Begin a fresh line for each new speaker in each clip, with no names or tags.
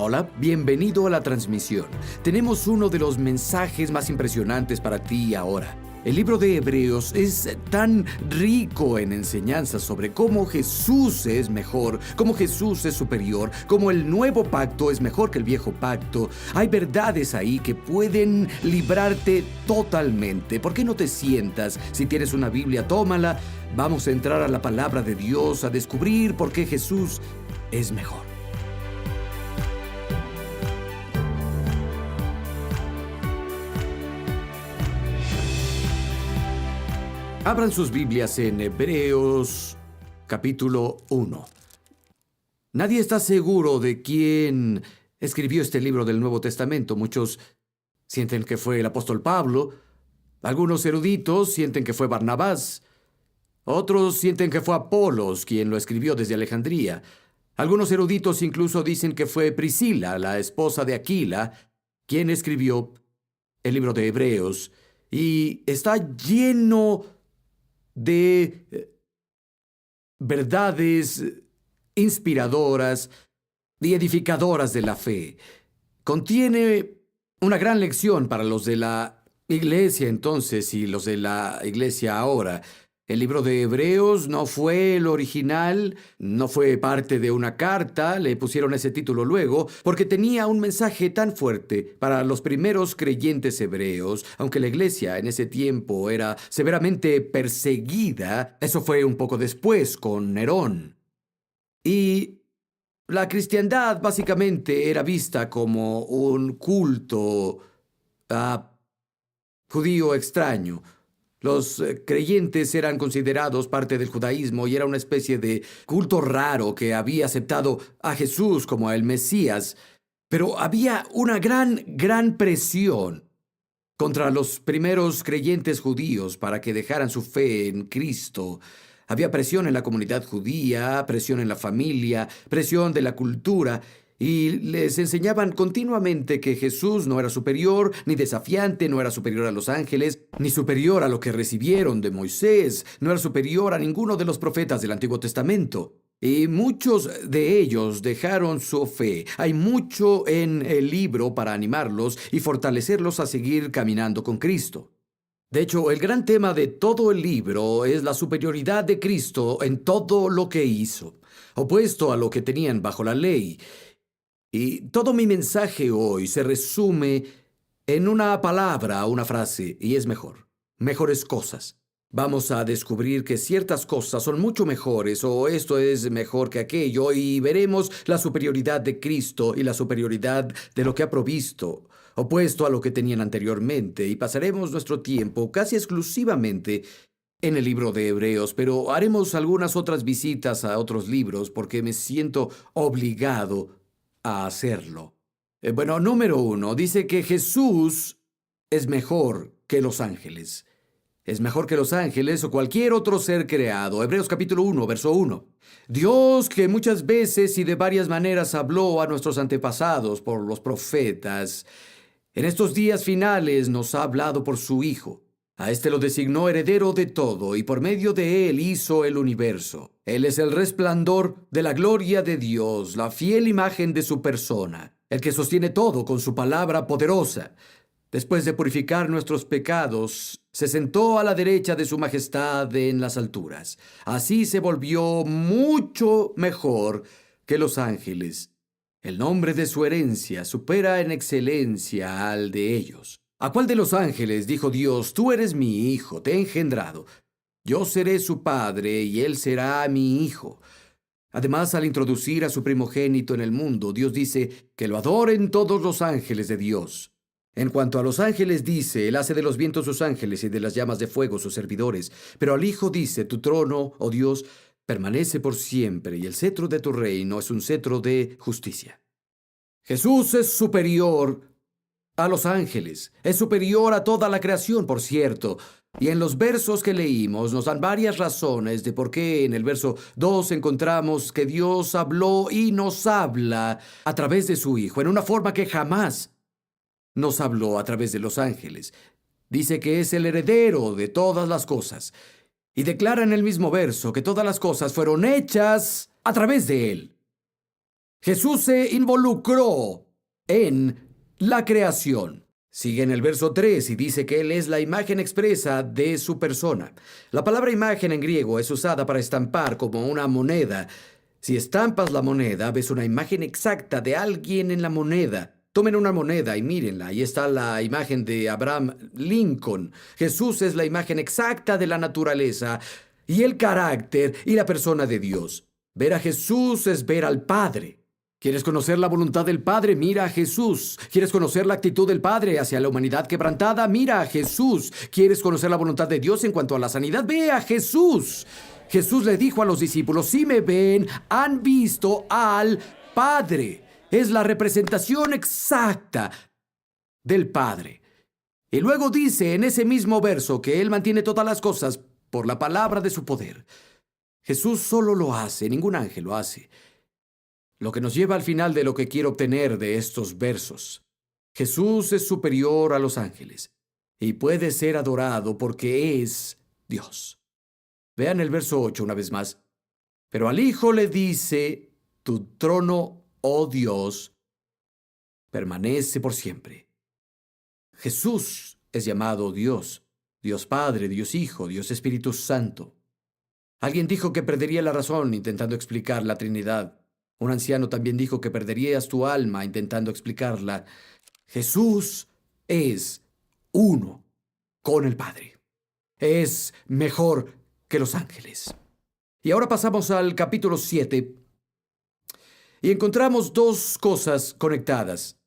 Hola, bienvenido a la transmisión. Tenemos uno de los mensajes más impresionantes para ti ahora. El libro de Hebreos es tan rico en enseñanzas sobre cómo Jesús es mejor, cómo Jesús es superior, cómo el nuevo pacto es mejor que el viejo pacto. Hay verdades ahí que pueden librarte totalmente. ¿Por qué no te sientas? Si tienes una Biblia, tómala. Vamos a entrar a la palabra de Dios, a descubrir por qué Jesús es mejor. Abran sus Biblias en Hebreos, capítulo 1. Nadie está seguro de quién escribió este libro del Nuevo Testamento. Muchos sienten que fue el apóstol Pablo. Algunos eruditos sienten que fue Barnabás. Otros sienten que fue Apolos quien lo escribió desde Alejandría. Algunos eruditos incluso dicen que fue Priscila, la esposa de Aquila, quien escribió el libro de Hebreos. Y está lleno de verdades inspiradoras y edificadoras de la fe. Contiene una gran lección para los de la iglesia entonces y los de la iglesia ahora. El libro de Hebreos no fue el original, no fue parte de una carta, le pusieron ese título luego, porque tenía un mensaje tan fuerte para los primeros creyentes hebreos, aunque la iglesia en ese tiempo era severamente perseguida. Eso fue un poco después con Nerón. Y la cristiandad básicamente era vista como un culto judío extraño. Los creyentes eran considerados parte del judaísmo y era una especie de culto raro que había aceptado a Jesús como el Mesías. Pero había una gran presión contra los primeros creyentes judíos para que dejaran su fe en Cristo. Había presión en la comunidad judía, presión en la familia, presión de la cultura. Y les enseñaban continuamente que Jesús no era superior, ni desafiante, no era superior a los ángeles, ni superior a lo que recibieron de Moisés, no era superior a ninguno de los profetas del Antiguo Testamento. Y muchos de ellos dejaron su fe. Hay mucho en el libro para animarlos y fortalecerlos a seguir caminando con Cristo. De hecho, el gran tema de todo el libro es la superioridad de Cristo en todo lo que hizo, opuesto a lo que tenían bajo la ley. Y todo mi mensaje hoy se resume en una palabra, una frase, y es mejor. Mejores cosas. Vamos a descubrir que ciertas cosas son mucho mejores, o esto es mejor que aquello, y veremos la superioridad de Cristo y la superioridad de lo que ha provisto, opuesto a lo que tenían anteriormente, y pasaremos nuestro tiempo casi exclusivamente en el libro de Hebreos, pero haremos algunas otras visitas a otros libros porque me siento obligado a hacerlo. Número 1, dice que Jesús es mejor que los ángeles. Es mejor que los ángeles o cualquier otro ser creado. Hebreos capítulo 1, verso 1. Dios, que muchas veces y de varias maneras habló a nuestros antepasados por los profetas, en estos días finales nos ha hablado por su Hijo. A éste lo designó heredero de todo, y por medio de él hizo el universo. Él es el resplandor de la gloria de Dios, la fiel imagen de su persona, el que sostiene todo con su palabra poderosa. Después de purificar nuestros pecados, se sentó a la derecha de su majestad en las alturas. Así se volvió mucho mejor que los ángeles. El nombre de su herencia supera en excelencia al de ellos. ¿A cuál de los ángeles dijo Dios: tú eres mi hijo, te he engendrado? Yo seré su padre y él será mi hijo. Además, al introducir a su primogénito en el mundo, Dios dice que lo adoren todos los ángeles de Dios. En cuanto a los ángeles dice, él hace de los vientos sus ángeles y de las llamas de fuego sus servidores. Pero al Hijo dice, tu trono, oh Dios, permanece por siempre y el cetro de tu reino es un cetro de justicia. Jesús es superior a los ángeles. Es superior a toda la creación, por cierto. Y en los versos que leímos nos dan varias razones de por qué en el verso 2 encontramos que Dios habló y nos habla a través de su Hijo, en una forma que jamás nos habló a través de los ángeles. Dice que es el heredero de todas las cosas. Y declara en el mismo verso que todas las cosas fueron hechas a través de él. Jesús se involucró en la creación. Sigue en el verso 3 y dice que Él es la imagen expresa de su persona. La palabra imagen en griego es usada para estampar como una moneda. Si estampas la moneda, ves una imagen exacta de alguien en la moneda. Tomen una moneda y mírenla. Ahí está la imagen de Abraham Lincoln. Jesús es la imagen exacta de la naturaleza y el carácter y la persona de Dios. Ver a Jesús es ver al Padre. ¿Quieres conocer la voluntad del Padre? Mira a Jesús. ¿Quieres conocer la actitud del Padre hacia la humanidad quebrantada? Mira a Jesús. ¿Quieres conocer la voluntad de Dios en cuanto a la sanidad? Ve a Jesús. Jesús le dijo a los discípulos, si me ven, han visto al Padre. Es la representación exacta del Padre. Y luego dice en ese mismo verso que Él mantiene todas las cosas por la palabra de su poder. Jesús solo lo hace, ningún ángel lo hace. Lo que nos lleva al final de lo que quiero obtener de estos versos. Jesús es superior a los ángeles y puede ser adorado porque es Dios. Vean el verso 8 una vez más. Pero al Hijo le dice, tu trono, oh Dios, permanece por siempre. Jesús es llamado Dios, Dios Padre, Dios Hijo, Dios Espíritu Santo. Alguien dijo que perdería la razón intentando explicar la Trinidad. Un anciano también dijo que perderías tu alma intentando explicarla. Jesús es uno con el Padre. Es mejor que los ángeles. Y ahora pasamos al capítulo 7 y encontramos dos cosas conectadas.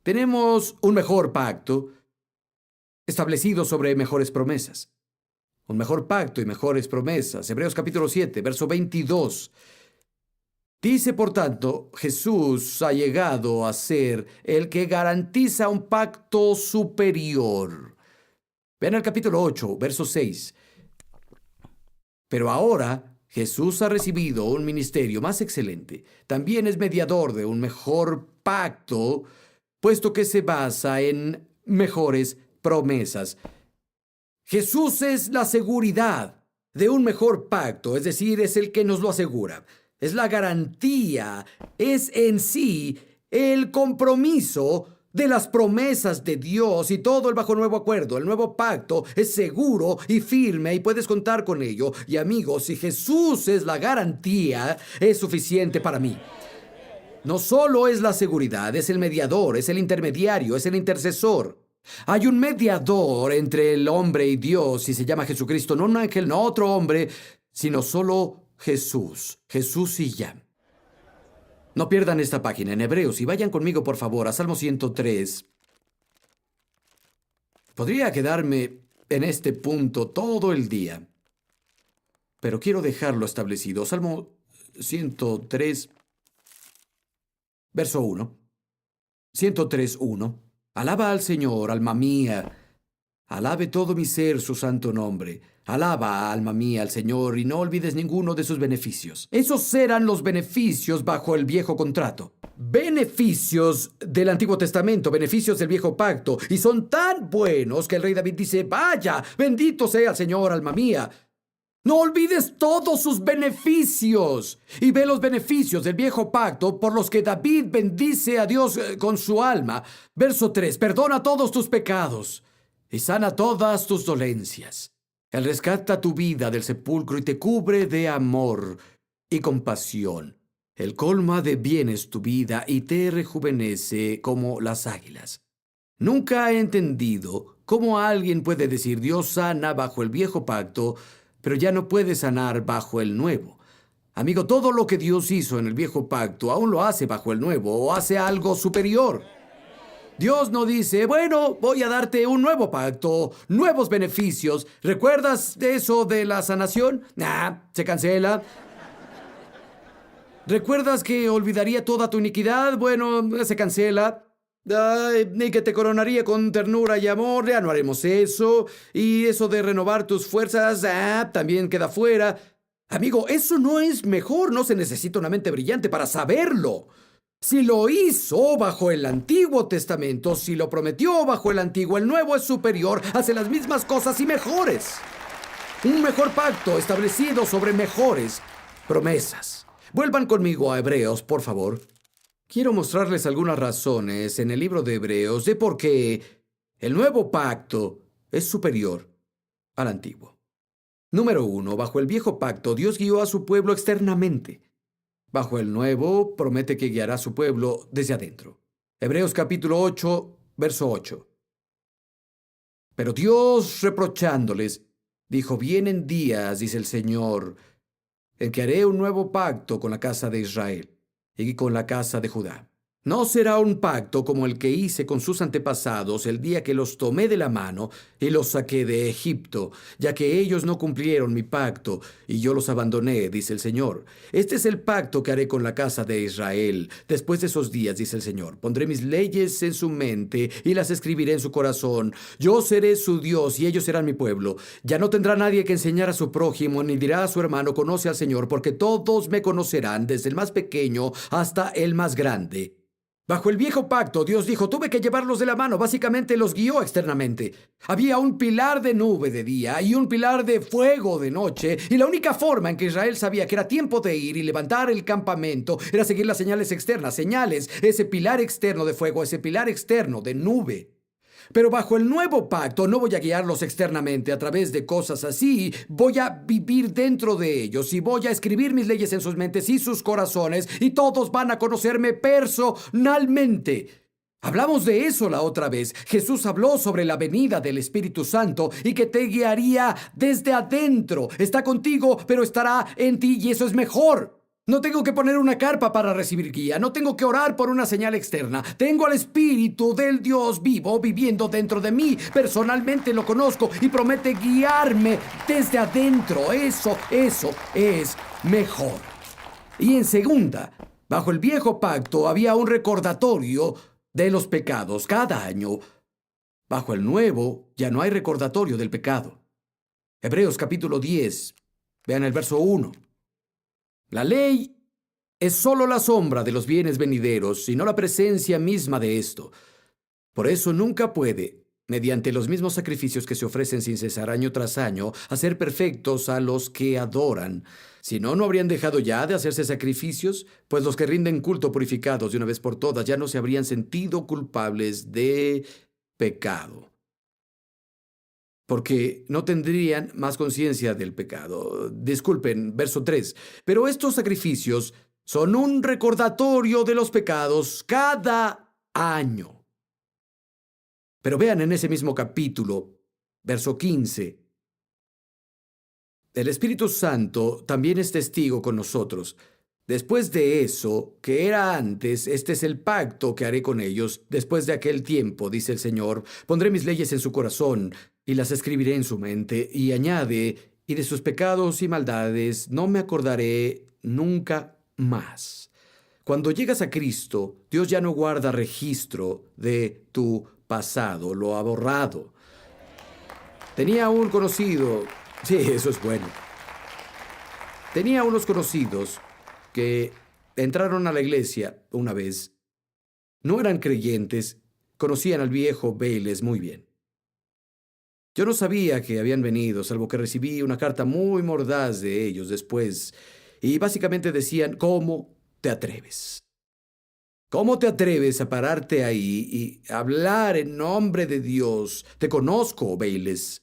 Tenemos un mejor pacto establecido sobre mejores promesas. Un mejor pacto y mejores promesas. Hebreos capítulo 7, verso 22. Dice, por tanto, Jesús ha llegado a ser el que garantiza un pacto superior. Vean el capítulo 8, verso 6. Pero ahora Jesús ha recibido un ministerio más excelente. También es mediador de un mejor pacto, puesto que se basa en mejores promesas. Jesús es la seguridad de un mejor pacto, es decir, es el que nos lo asegura. Es la garantía, es en sí el compromiso de las promesas de Dios y todo el bajo nuevo acuerdo. El nuevo pacto es seguro y firme y puedes contar con ello. Y amigos, si Jesús es la garantía, es suficiente para mí. No solo es la seguridad, es el mediador, es el intermediario, es el intercesor. Hay un mediador entre el hombre y Dios y se llama Jesucristo, no un ángel, no otro hombre, sino solo Jesús. Jesús y ya. No pierdan esta página en Hebreos y vayan conmigo por favor a Salmo 103. Podría quedarme en este punto todo el día, pero quiero dejarlo establecido. Salmo 103, verso 1. 103, 1. Alaba al Señor, alma mía. Alabe todo mi ser su santo nombre. Alaba, alma mía, al Señor, y no olvides ninguno de sus beneficios. Esos eran los beneficios bajo el viejo contrato. Beneficios del Antiguo Testamento, beneficios del viejo pacto. Y son tan buenos que el rey David dice, vaya, bendito sea el Señor, alma mía. No olvides todos sus beneficios. Y ve los beneficios del viejo pacto por los que David bendice a Dios con su alma. Verso 3, perdona todos tus pecados y sana todas tus dolencias. Él rescata tu vida del sepulcro y te cubre de amor y compasión. Él colma de bienes tu vida y te rejuvenece como las águilas. Nunca he entendido cómo alguien puede decir Dios sana bajo el viejo pacto, pero ya no puede sanar bajo el nuevo. Amigo, todo lo que Dios hizo en el viejo pacto aún lo hace bajo el nuevo o hace algo superior. Dios no dice, bueno, voy a darte un nuevo pacto, nuevos beneficios. ¿Recuerdas de eso de la sanación? Se cancela. ¿Recuerdas que olvidaría toda tu iniquidad? Bueno, se cancela. Y que te coronaría con ternura y amor, ya no haremos eso. Y eso de renovar tus fuerzas, también queda fuera. Amigo, eso no es mejor, no se necesita una mente brillante para saberlo. Si lo hizo bajo el Antiguo Testamento, si lo prometió bajo el Antiguo, el Nuevo es superior, hace las mismas cosas y mejores. Un mejor pacto establecido sobre mejores promesas. Vuelvan conmigo a Hebreos, por favor. Quiero mostrarles algunas razones en el libro de Hebreos de por qué el nuevo pacto es superior al antiguo. Número 1. Bajo el viejo pacto, Dios guió a su pueblo externamente. Bajo el nuevo, promete que guiará a su pueblo desde adentro. Hebreos capítulo 8, verso 8. Pero Dios, reprochándoles, dijo: vienen días, dice el Señor, en que haré un nuevo pacto con la casa de Israel y con la casa de Judá. No será un pacto como el que hice con sus antepasados el día que los tomé de la mano y los saqué de Egipto, ya que ellos no cumplieron mi pacto y yo los abandoné, dice el Señor. Este es el pacto que haré con la casa de Israel. Después de esos días, dice el Señor, pondré mis leyes en su mente y las escribiré en su corazón. Yo seré su Dios y ellos serán mi pueblo. Ya no tendrá nadie que enseñar a su prójimo ni dirá a su hermano: conoce al Señor, porque todos me conocerán, desde el más pequeño hasta el más grande. Bajo el viejo pacto, Dios dijo: tuve que llevarlos de la mano. Básicamente los guió externamente. Había un pilar de nube de día y un pilar de fuego de noche, y la única forma en que Israel sabía que era tiempo de ir y levantar el campamento era seguir las señales externas. Señales, ese pilar externo de fuego, ese pilar externo de nube. Pero bajo el nuevo pacto no voy a guiarlos externamente a través de cosas así. Voy a vivir dentro de ellos y voy a escribir mis leyes en sus mentes y sus corazones, y todos van a conocerme personalmente. Hablamos de eso la otra vez. Jesús habló sobre la venida del Espíritu Santo y que te guiaría desde adentro. Está contigo, pero estará en ti, y eso es mejor. No tengo que poner una carpa para recibir guía. No tengo que orar por una señal externa. Tengo al Espíritu del Dios vivo viviendo dentro de mí. Personalmente lo conozco y promete guiarme desde adentro. Eso es mejor. Y en segunda, bajo el viejo pacto había un recordatorio de los pecados cada año. Bajo el nuevo ya no hay recordatorio del pecado. Hebreos capítulo 10. Vean el verso 1. La ley es sólo la sombra de los bienes venideros, sino la presencia misma de esto. Por eso nunca puede, mediante los mismos sacrificios que se ofrecen sin cesar año tras año, hacer perfectos a los que adoran. Si no, ¿no habrían dejado ya de hacerse sacrificios? Pues los que rinden culto purificados de una vez por todas ya no se habrían sentido culpables de pecado, porque no tendrían más conciencia del pecado. Disculpen, verso 3. Pero estos sacrificios son un recordatorio de los pecados cada año. Pero vean en ese mismo capítulo, verso 15. El Espíritu Santo también es testigo con nosotros. Después de eso, que era antes, este es el pacto que haré con ellos después de aquel tiempo, dice el Señor. Pondré mis leyes en su corazón y las escribiré en su mente. Y añade: y de sus pecados y maldades no me acordaré nunca más. Cuando llegas a Cristo, Dios ya no guarda registro de tu pasado, lo ha borrado. Tenía un conocido, sí, eso es bueno. Tenía unos conocidos que entraron a la iglesia una vez. No eran creyentes, conocían al viejo Bayless muy bien. Yo no sabía que habían venido, salvo que recibí una carta muy mordaz de ellos después, y básicamente decían: ¿cómo te atreves? ¿Cómo te atreves a pararte ahí y hablar en nombre de Dios? Te conozco, Bayless.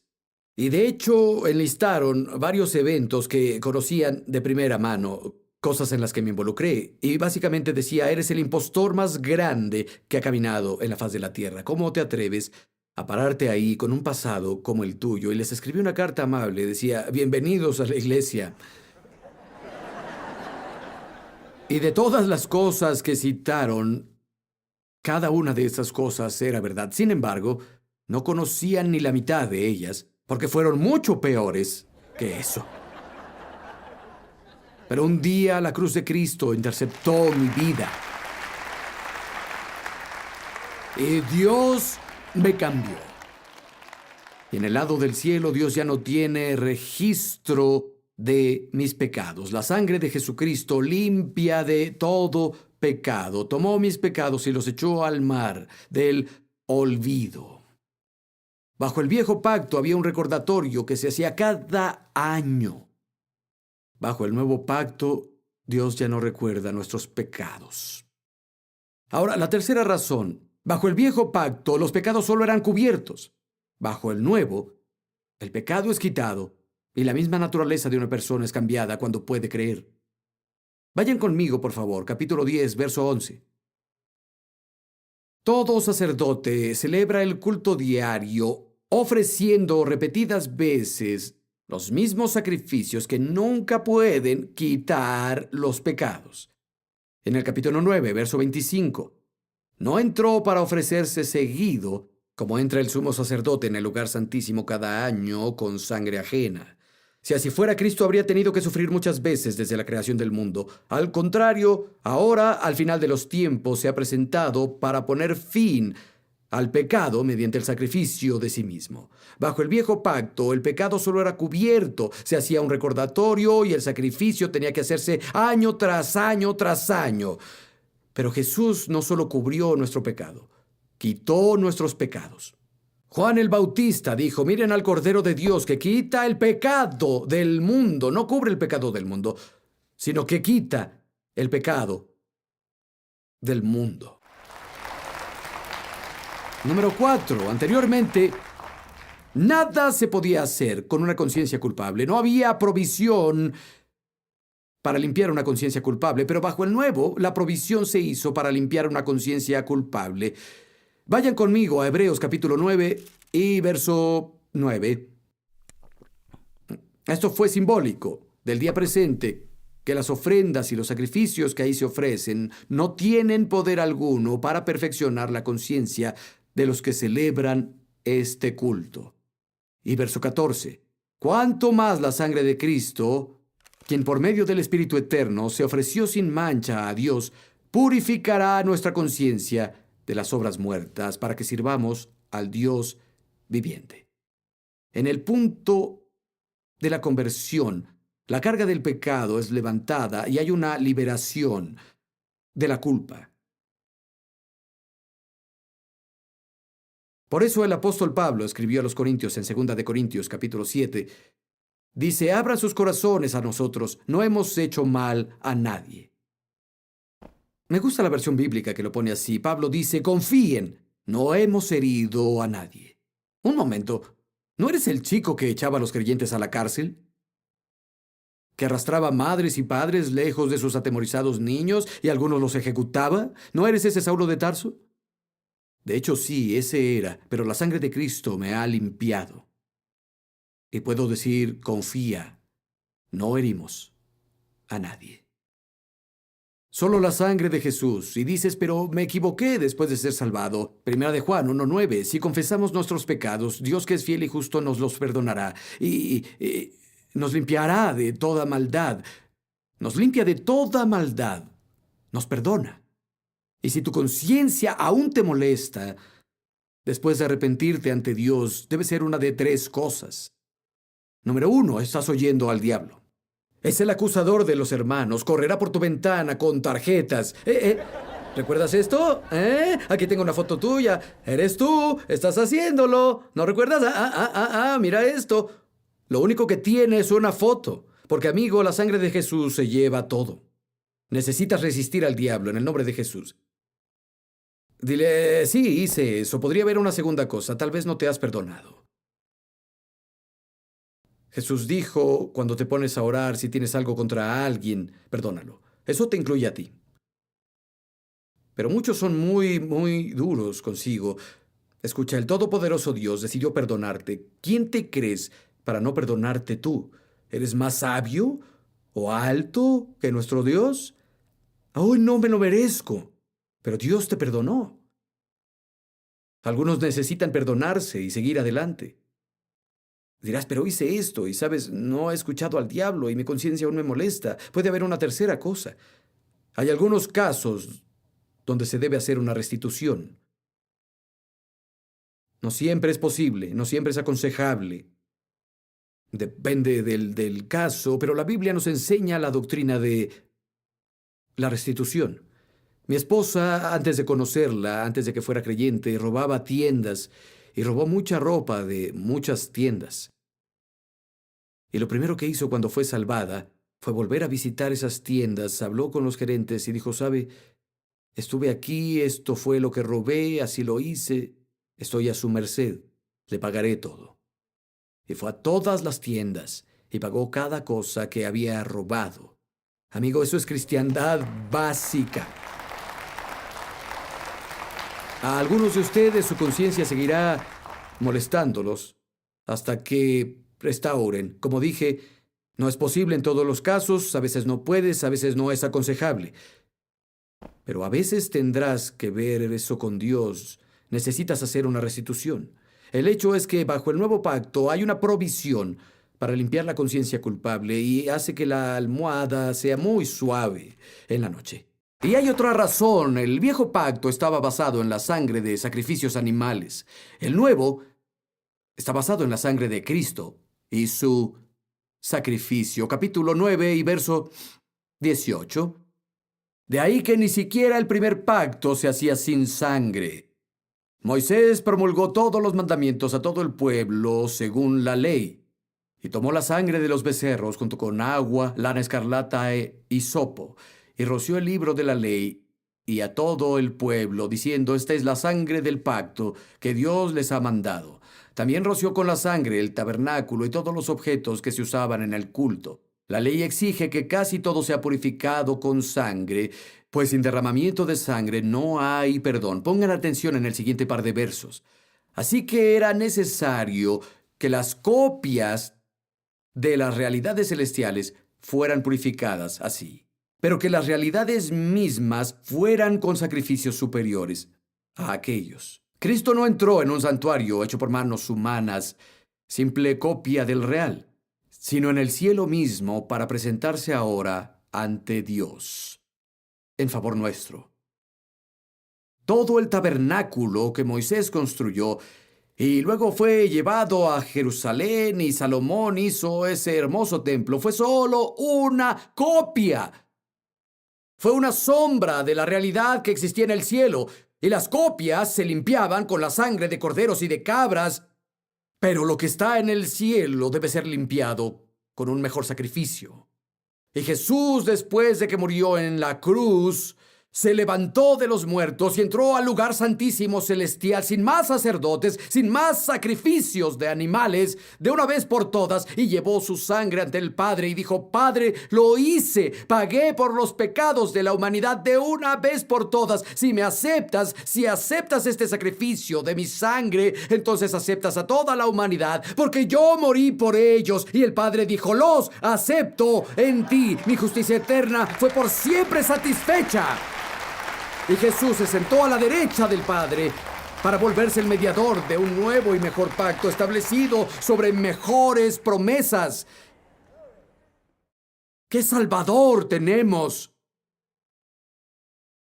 Y de hecho enlistaron varios eventos que conocían de primera mano, cosas en las que me involucré, y básicamente decía: eres el impostor más grande que ha caminado en la faz de la tierra. ¿Cómo te atreves a pararte ahí con un pasado como el tuyo? Y les escribí una carta amable, decía: bienvenidos a la iglesia. Y de todas las cosas que citaron, cada una de esas cosas era verdad. Sin embargo, no conocían ni la mitad de ellas, porque fueron mucho peores que eso. Pero un día la cruz de Cristo interceptó mi vida. Y Dios me cambió. Y en el lado del cielo, Dios ya no tiene registro de mis pecados. La sangre de Jesucristo limpia de todo pecado. Tomó mis pecados y los echó al mar del olvido. Bajo el viejo pacto había un recordatorio que se hacía cada año. Bajo el nuevo pacto Dios ya no recuerda nuestros pecados. Ahora, la tercera razón. Bajo el viejo pacto, los pecados solo eran cubiertos. Bajo el nuevo, el pecado es quitado y la misma naturaleza de una persona es cambiada cuando puede creer. Vayan conmigo, por favor, capítulo 10, verso 11. Todo sacerdote celebra el culto diario ofreciendo repetidas veces los mismos sacrificios que nunca pueden quitar los pecados. En el capítulo 9, verso 25, no entró para ofrecerse seguido, como entra el sumo sacerdote en el lugar santísimo cada año con sangre ajena. Si así fuera, Cristo habría tenido que sufrir muchas veces desde la creación del mundo. Al contrario, ahora, al final de los tiempos, se ha presentado para poner fin al pecado mediante el sacrificio de sí mismo. Bajo el viejo pacto, el pecado solo era cubierto, se hacía un recordatorio y el sacrificio tenía que hacerse año tras año tras año. Pero Jesús no solo cubrió nuestro pecado, quitó nuestros pecados. Juan el Bautista dijo, miren al Cordero de Dios que quita el pecado del mundo. No cubre el pecado del mundo, sino que quita el pecado del mundo. Número 4. Anteriormente, nada se podía hacer con una conciencia culpable. No había provisión para limpiar una conciencia culpable, pero bajo el nuevo, la provisión se hizo para limpiar una conciencia culpable. Vayan conmigo a Hebreos capítulo 9 y verso 9. Esto fue simbólico del día presente, que las ofrendas y los sacrificios que ahí se ofrecen no tienen poder alguno para perfeccionar la conciencia de los que celebran este culto. Y verso 14. Cuánto más la sangre de Cristo, quien por medio del Espíritu Eterno se ofreció sin mancha a Dios, purificará nuestra conciencia de las obras muertas para que sirvamos al Dios viviente. En el punto de la conversión, la carga del pecado es levantada y hay una liberación de la culpa. Por eso el apóstol Pablo escribió a los Corintios en 2 de Corintios capítulo 7, dice, abran sus corazones a nosotros, no hemos hecho mal a nadie. Me gusta la versión bíblica que lo pone así. Pablo dice, confíen, no hemos herido a nadie. Un momento, ¿no eres el chico que echaba a los creyentes a la cárcel? ¿Que arrastraba madres y padres lejos de sus atemorizados niños y algunos los ejecutaba? ¿No eres ese Saulo de Tarso? De hecho, sí, ese era, pero la sangre de Cristo me ha limpiado. Y puedo decir, confía, no herimos a nadie. Solo la sangre de Jesús. Y dices, pero me equivoqué después de ser salvado. Primera de Juan 1:9. Si confesamos nuestros pecados, Dios que es fiel y justo nos los perdonará y nos limpiará de toda maldad. Nos limpia de toda maldad. Nos perdona. Y si tu conciencia aún te molesta, después de arrepentirte ante Dios, debe ser una de 3 cosas. Número 1, estás oyendo al diablo. Es el acusador de los hermanos. Correrá por tu ventana con tarjetas. ¿Recuerdas esto? Aquí tengo una foto tuya. Eres tú. Estás haciéndolo. ¿No recuerdas? Mira esto. Lo único que tiene es una foto. Porque, amigo, la sangre de Jesús se lleva todo. Necesitas resistir al diablo en el nombre de Jesús. Dile, sí, hice eso. Podría haber una segunda cosa. Tal vez no te has perdonado. Jesús dijo, cuando te pones a orar, si tienes algo contra alguien, perdónalo. Eso te incluye a ti. Pero muchos son muy duros consigo. Escucha, el Todopoderoso Dios decidió perdonarte. ¿Quién te crees para no perdonarte tú? ¿Eres más sabio o alto que nuestro Dios? Hoy no me lo merezco, pero Dios te perdonó. Algunos necesitan perdonarse y seguir adelante. Dirás, pero hice esto y, sabes, no he escuchado al diablo y mi conciencia aún me molesta. Puede haber una tercera cosa. Hay algunos casos donde se debe hacer una restitución. No siempre es posible, no siempre es aconsejable. Depende del caso, pero la Biblia nos enseña la doctrina de la restitución. Mi esposa, antes de conocerla, antes de que fuera creyente, robaba tiendas y robó mucha ropa de muchas tiendas. Y lo primero que hizo cuando fue salvada fue volver a visitar esas tiendas, habló con los gerentes y dijo, ¿sabe? Estuve aquí, esto fue lo que robé, así lo hice, estoy a su merced, le pagaré todo. Y fue a todas las tiendas y pagó cada cosa que había robado. Amigo, eso es cristiandad básica. A algunos de ustedes su conciencia seguirá molestándolos hasta que restauren. Como dije, no es posible en todos los casos, a veces no puedes, a veces no es aconsejable. Pero a veces tendrás que ver eso con Dios. Necesitas hacer una restitución. El hecho es que bajo el nuevo pacto hay una provisión para limpiar la conciencia culpable y hace que la almohada sea muy suave en la noche. Y hay otra razón. El viejo pacto estaba basado en la sangre de sacrificios animales. El nuevo está basado en la sangre de Cristo y su sacrificio. Capítulo 9 y verso 18. De ahí que ni siquiera el primer pacto se hacía sin sangre. Moisés promulgó todos los mandamientos a todo el pueblo según la ley, y tomó la sangre de los becerros junto con agua, lana escarlata e hisopo, y roció el libro de la ley y a todo el pueblo, diciendo, esta es la sangre del pacto que Dios les ha mandado. También roció con la sangre el tabernáculo y todos los objetos que se usaban en el culto. La ley exige que casi todo sea purificado con sangre, pues sin derramamiento de sangre no hay perdón. Pongan atención en el siguiente par de versos. Así que era necesario que las copias de las realidades celestiales fueran purificadas así, pero que las realidades mismas fueran con sacrificios superiores a aquellos. Cristo no entró en un santuario hecho por manos humanas, simple copia del real, sino en el cielo mismo para presentarse ahora ante Dios, en favor nuestro. Todo el tabernáculo que Moisés construyó y luego fue llevado a Jerusalén y Salomón hizo ese hermoso templo fue solo una copia. Fue una sombra de la realidad que existía en el cielo, y las copias se limpiaban con la sangre de corderos y de cabras. Pero lo que está en el cielo debe ser limpiado con un mejor sacrificio. Y Jesús, después de que murió en la cruz, se levantó de los muertos y entró al lugar santísimo celestial sin más sacerdotes, sin más sacrificios de animales, de una vez por todas, y llevó su sangre ante el Padre y dijo, Padre, lo hice, pagué por los pecados de la humanidad de una vez por todas. Si aceptas este sacrificio de mi sangre, entonces aceptas a toda la humanidad, porque yo morí por ellos. Y el Padre dijo, los acepto en ti. Mi justicia eterna fue por siempre satisfecha. Y Jesús se sentó a la derecha del Padre para volverse el mediador de un nuevo y mejor pacto establecido sobre mejores promesas. ¡Qué Salvador tenemos!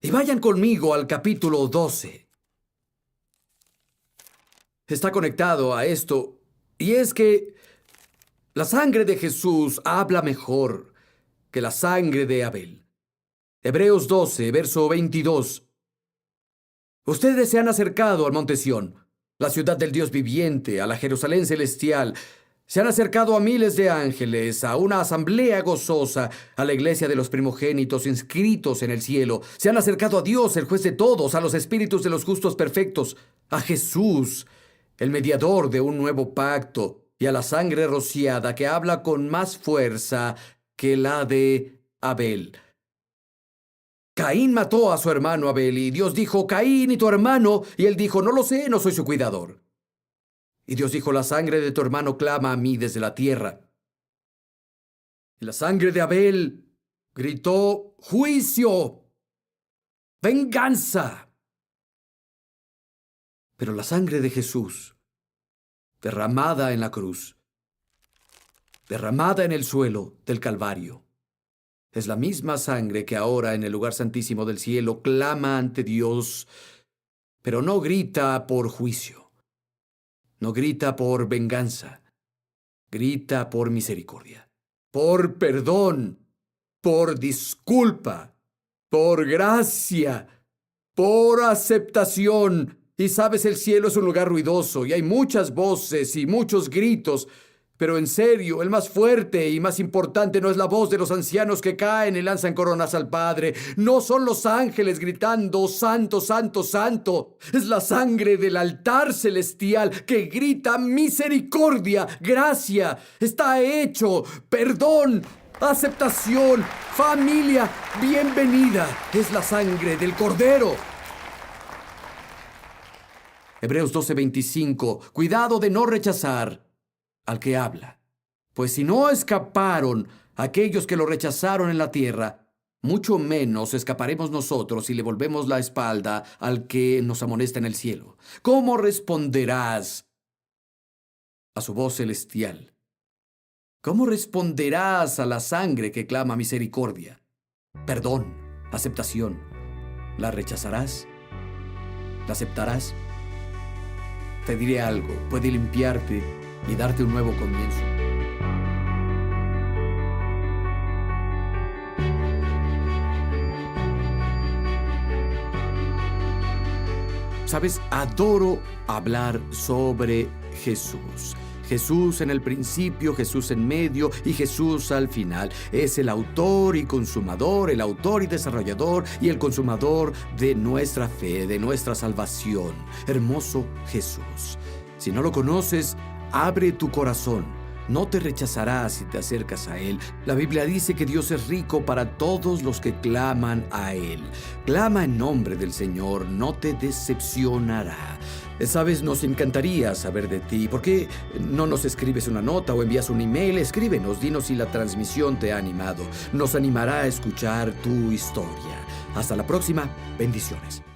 Y vayan conmigo al capítulo 12. Está conectado a esto, y es que la sangre de Jesús habla mejor que la sangre de Abel. Hebreos 12, verso 22. Ustedes se han acercado al monte Sión, la ciudad del Dios viviente, a la Jerusalén celestial. Se han acercado a miles de ángeles, a una asamblea gozosa, a la iglesia de los primogénitos inscritos en el cielo. Se han acercado a Dios, el juez de todos, a los espíritus de los justos perfectos, a Jesús, el mediador de un nuevo pacto, y a la sangre rociada que habla con más fuerza que la de Abel. Caín mató a su hermano Abel y Dios dijo, Caín y tu hermano, y él dijo, no lo sé, no soy su cuidador. Y Dios dijo, la sangre de tu hermano clama a mí desde la tierra. Y la sangre de Abel gritó, juicio, venganza. Pero la sangre de Jesús, derramada en la cruz, derramada en el suelo del Calvario, es la misma sangre que ahora en el lugar santísimo del cielo clama ante Dios, pero no grita por juicio, no grita por venganza, grita por misericordia, por perdón, por disculpa, por gracia, por aceptación. Y sabes, el cielo es un lugar ruidoso y hay muchas voces y muchos gritos, Pero en serio, el más fuerte y más importante no es la voz de los ancianos que caen y lanzan coronas al Padre. No son los ángeles gritando, Santo, Santo, Santo. Es la sangre del altar celestial que grita misericordia, gracia, está hecho, perdón, aceptación, familia, bienvenida. Es la sangre del Cordero. Hebreos 12:25. Cuidado de no rechazar al que habla. Pues si no escaparon aquellos que lo rechazaron en la tierra, mucho menos escaparemos nosotros si le volvemos la espalda al que nos amonesta en el cielo. ¿Cómo responderás a su voz celestial? ¿Cómo responderás a la sangre que clama misericordia, perdón, aceptación? ¿La rechazarás? ¿La aceptarás? Te diré algo, puede limpiarte y darte un nuevo comienzo. Sabes, adoro hablar sobre Jesús. Jesús en el principio, Jesús en medio y Jesús al final. Es el autor y consumador, el autor y desarrollador y el consumador de nuestra fe, de nuestra salvación. Hermoso Jesús. Si no lo conoces, abre tu corazón. No te rechazará si te acercas a Él. La Biblia dice que Dios es rico para todos los que claman a Él. Clama en nombre del Señor, no te decepcionará. Sabes, nos encantaría saber de ti. ¿Por qué no nos escribes una nota o envías un email? Escríbenos, dinos si la transmisión te ha animado. Nos animará a escuchar tu historia. Hasta la próxima. Bendiciones.